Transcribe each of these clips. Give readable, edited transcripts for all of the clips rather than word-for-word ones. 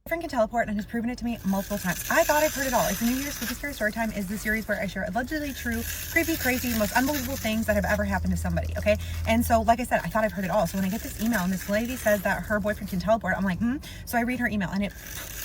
Friend can teleport and has proven it to me multiple times. I thought I've heard it all. It's a New Year's Spooky Scary Storytime is the series where I share allegedly true, creepy, crazy, most unbelievable things that have ever happened to somebody, okay? And so, like I said, I thought I've heard it all. So when I get this email and this lady says that her boyfriend can teleport, I'm like, So I read her email and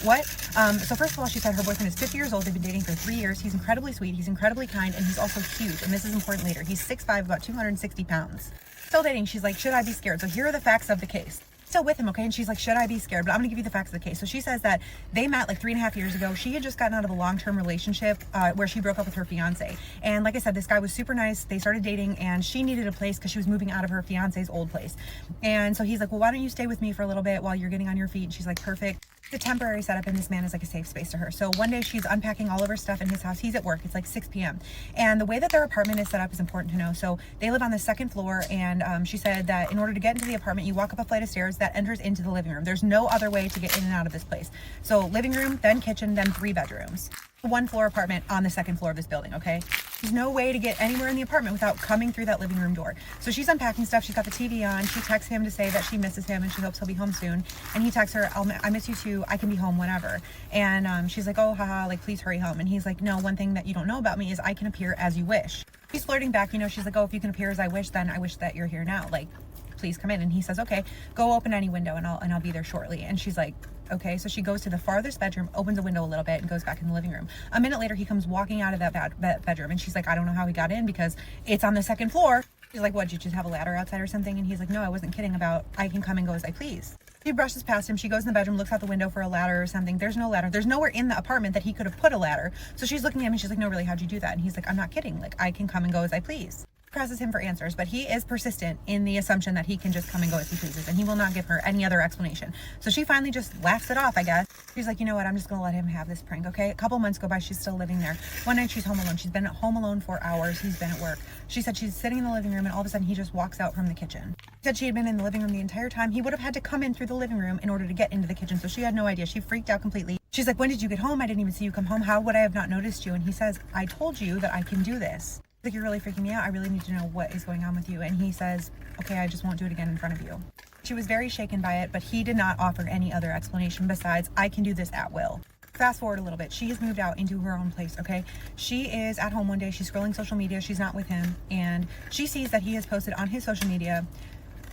what? So first of all, she said her boyfriend is 50 years old. They've been dating for 3 years. He's incredibly sweet. He's incredibly kind. And he's also huge. And this is important later. He's 6'5", about 260 pounds. Still dating. She's like, should I be scared? So here are the facts of the case. Still with him, okay? And she's like, should I be scared? But I'm gonna give you the facts of the case. So she says that they met like 3.5 years ago. She had just gotten out of a long-term relationship where she broke up with her fiance. And like I said, this guy was super nice. They started dating and she needed a place because she was moving out of her fiance's old place. And so he's like, well, why don't you stay with me for a little bit while you're getting on your feet? And she's like, perfect. The temporary setup, and this man is like a safe space to her. So one day she's unpacking all of her stuff in his house. He's at work. It's like 6 p.m. And the way that their apartment is set up is important to know. So they live on the second floor, and she said that in order to get into the apartment, you walk up a flight of stairs that enters into the living room. There's no other way to get in and out of this place. So living room, then kitchen, then 3 bedrooms. A 1-floor apartment on the second floor of this building, okay? There's no way to get anywhere in the apartment without coming through that living room door. So she's unpacking stuff. She's got the TV on. She texts him to say that she misses him and she hopes he'll be home soon. And he texts her, I miss you too. I can be home whenever. And she's like, oh, haha, like, please hurry home. And he's like, no, one thing that you don't know about me is I can appear as you wish. She's flirting back, you know, she's like, oh, if you can appear as I wish, then I wish that you're here now. Like, please come in. And he says, okay, go open any window and I'll be there shortly. And she's like, okay. So she goes to the farthest bedroom, opens a window a little bit and goes back in the living room. A minute later, he comes walking out of that bedroom and she's like, I don't know how he got in because it's on the second floor. She's like, what, did you just have a ladder outside or something? And he's like, no, I wasn't kidding about I can come and go as I please. She brushes past him. She goes in the bedroom, looks out the window for a ladder or something. There's no ladder. There's nowhere in the apartment that he could have put a ladder. So she's looking at him and she's like, no, really, how'd you do that? And he's like, I'm not kidding. Like, I can come and go as I please. Presses him for answers, but he is persistent in the assumption that he can just come and go as he pleases, and he will not give her any other explanation. So she finally just laughs it off, I guess. She's like, you know what, I'm just gonna let him have this prank, okay? A couple months go by, she's still living there. One night she's home alone. She's been at home alone for hours. He's been at work. She said she's sitting in the living room and all of a sudden he just walks out from the kitchen. She said she had been in the living room the entire time. He would have had to come in through the living room in order to get into the kitchen, so she had no idea. She freaked out completely. She's like, when did you get home? I didn't even see you come home. How would I have not noticed you? And he says, I told you that I can do this. Like, you're really freaking me out. I really need to know what is going on with you. And he says, okay, I just won't do it again in front of you. She was very shaken by it, but he did not offer any other explanation besides, I can do this at will. Fast forward a little bit. She has moved out into her own place, okay? She is at home one day. She's scrolling social media. She's not with him. And she sees that he has posted on his social media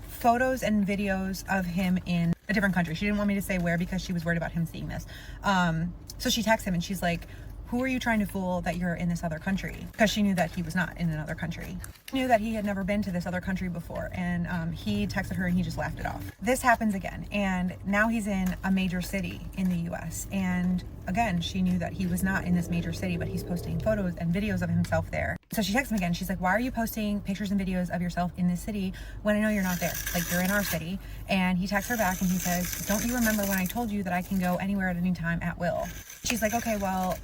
photos and videos of him in a different country. She didn't want me to say where because she was worried about him seeing this. So she texts him and she's like, who are you trying to fool that you're in this other country? Because she knew that he was not in another country. She knew that he had never been to this other country before. And he texted her and he just laughed it off. This happens again. And now he's in a major city in the US. And again, she knew that he was not in this major city, but he's posting photos and videos of himself there. So she texts him again. She's like, why are you posting pictures and videos of yourself in this city when I know you're not there? Like, you're in our city. And he texts her back and he says, don't you remember when I told you that I can go anywhere at any time at will? She's like, okay, well,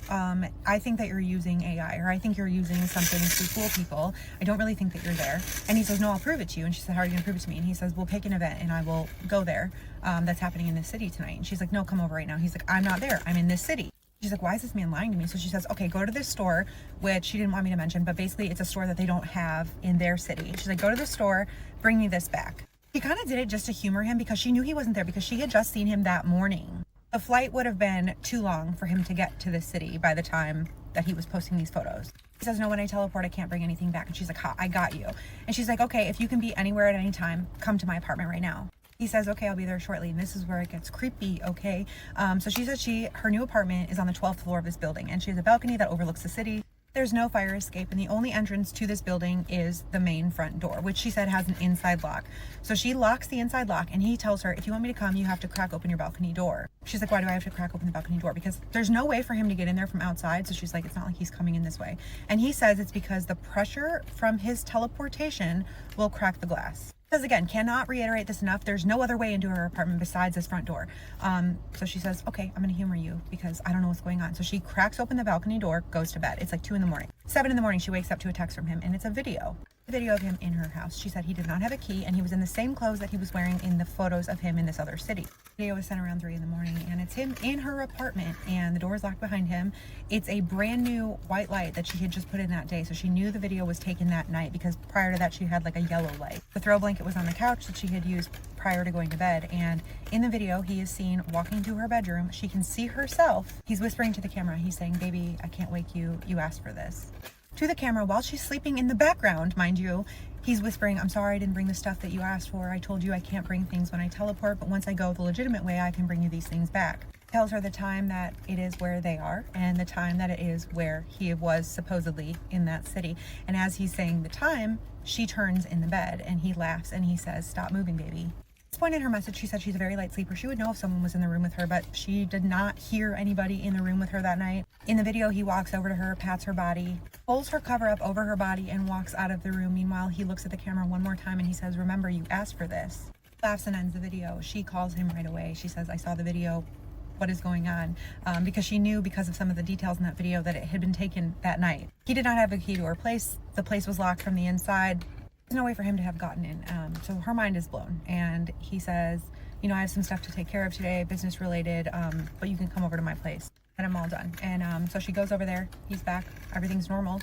I think that you're using AI, or I think you're using something to fool people. I don't really think that you're there. And he says, no, I'll prove it to you. And she said, how are you gonna prove it to me? And he says, we'll pick an event and I will go there. That's happening in this city tonight. And she's like, no, come over right now. He's like, I'm not there. I'm in this city. She's like, why is this man lying to me? So she says, okay, go to this store, which she didn't want me to mention, but basically it's a store that they don't have in their city. She's like, go to the store, bring me this back. She kind of did it just to humor him because she knew he wasn't there because she had just seen him that morning. The flight would have been too long for him to get to the city by the time that he was posting these photos. He says, no, when I teleport, I can't bring anything back. And she's like, ha, I got you. And she's like, okay, if you can be anywhere at any time, come to my apartment right now. He says, okay, I'll be there shortly. And this is where it gets creepy, okay? So she said her new apartment is on the 12th floor of this building and she has a balcony that overlooks the city. There's no fire escape and the only entrance to this building is the main front door, which she said has an inside lock. So she locks the inside lock and he tells her, if you want me to come, you have to crack open your balcony door. She's like, why do I have to crack open the balcony door? Because there's no way for him to get in there from outside. So she's like, it's not like he's coming in this way. And he says it's because the pressure from his teleportation will crack the glass. Says again, cannot reiterate this enough. There's no other way into her apartment besides this front door. So she says, okay, I'm gonna humor you because I don't know what's going on. So she cracks open the balcony door, goes to bed. It's like 2 a.m. 7 a.m, she wakes up to a text from him and it's a video of him in her house. She said he did not have a key and he was in the same clothes that he was wearing in the photos of him in this other city. The video was sent around 3 a.m. and it's him in her apartment and the door is locked behind him. It's a brand new white light that she had just put in that day. So she knew the video was taken that night because prior to that she had like a yellow light. The throw blanket was on the couch that she had used prior to going to bed. And in the video, he is seen walking to her bedroom. She can see herself. He's whispering to the camera. He's saying, "Baby, I can't wake you. You asked for this." To the camera while she's sleeping in the background, mind you. He's whispering, "I'm sorry I didn't bring the stuff that you asked for. I told you I can't bring things when I teleport, but once I go the legitimate way, I can bring you these things back." Tells her the time that it is where they are and the time that it is where he was supposedly in that city. And as he's saying the time, she turns in the bed and he laughs and he says, "Stop moving, baby." At this point in her message, she said she's a very light sleeper. She would know if someone was in the room with her, but she did not hear anybody in the room with her that night. In the video, he walks over to her, pats her body, pulls her cover up over her body, and walks out of the room. Meanwhile, he looks at the camera one more time and he says, "Remember, you asked for this." Laughs and ends the video. She calls him right away. She says, "I saw the video. What is going on?" Because she knew, because of some of the details in that video, that it had been taken that night. He did not have a key to her place. The place was locked from the inside. There's no way for him to have gotten in. So her mind is blown. And he says, "You know, I have some stuff to take care of today, business related, but you can come over to my place." And I'm all done. And so she goes over there. He's back. Everything's normal.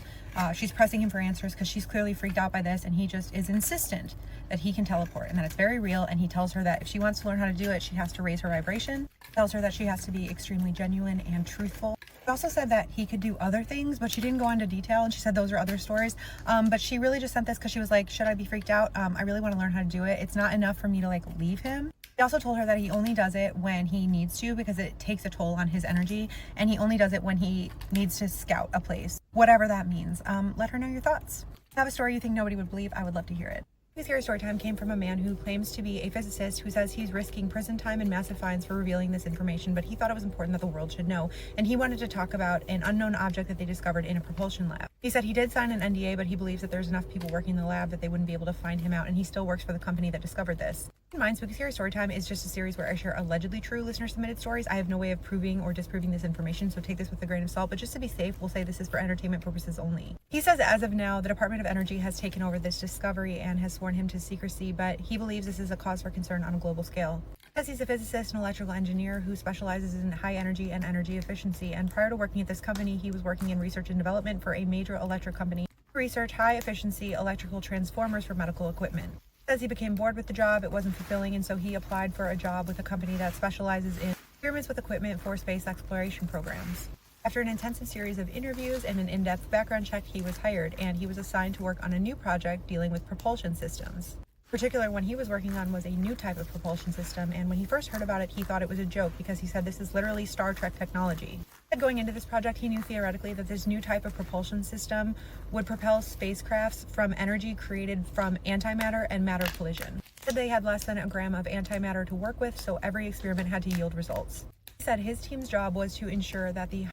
She's pressing him for answers because she's clearly freaked out by this. And he just is insistent that he can teleport and that it's very real. And he tells her that if she wants to learn how to do it, she has to raise her vibration. Tells her that she has to be extremely genuine and truthful. He also said that he could do other things, but she didn't go into detail. And she said those are other stories. But she really just sent this because she was like, "Should I be freaked out? I really want to learn how to do it. It's not enough for me to like leave him." He also told her that he only does it when he needs to because it takes a toll on his energy, and he only does it when he needs to scout a place, whatever that means. Let her know your thoughts. If you have a story you think nobody would believe, I would love to hear it. This scary story time came from a man who claims to be a physicist who says he's risking prison time and massive fines for revealing this information, but he thought it was important that the world should know, and he wanted to talk about an unknown object that they discovered in a propulsion lab. He said he did sign an NDA, but he believes that there's enough people working in the lab that they wouldn't be able to find him out, and he still works for the company that discovered this. Keep in mind, Spooky Scary Storytime is just a series where I share allegedly true listener-submitted stories. I have no way of proving or disproving this information, so take this with a grain of salt, but just to be safe, we'll say this is for entertainment purposes only. He says as of now, the Department of Energy has taken over this discovery and has sworn him to secrecy, but he believes this is a cause for concern on a global scale. Because he's a physicist and electrical engineer who specializes in high energy and energy efficiency, and prior to working at this company, he was working in research and development for a major electric company to research high efficiency electrical transformers for medical equipment. As he became bored with the job, it wasn't fulfilling, and so he applied for a job with a company that specializes in experiments with equipment for space exploration programs. After an intensive series of interviews and an in-depth background check, he was hired, and he was assigned to work on a new project dealing with propulsion systems. The particular one he was working on was a new type of propulsion system, and when he first heard about it, he thought it was a joke because he said this is literally Star Trek technology. Going into this project, he knew theoretically that this new type of propulsion system would propel spacecrafts from energy created from antimatter and matter collision. He said they had less than a gram of antimatter to work with, so every experiment had to yield results. He said his team's job was to ensure that the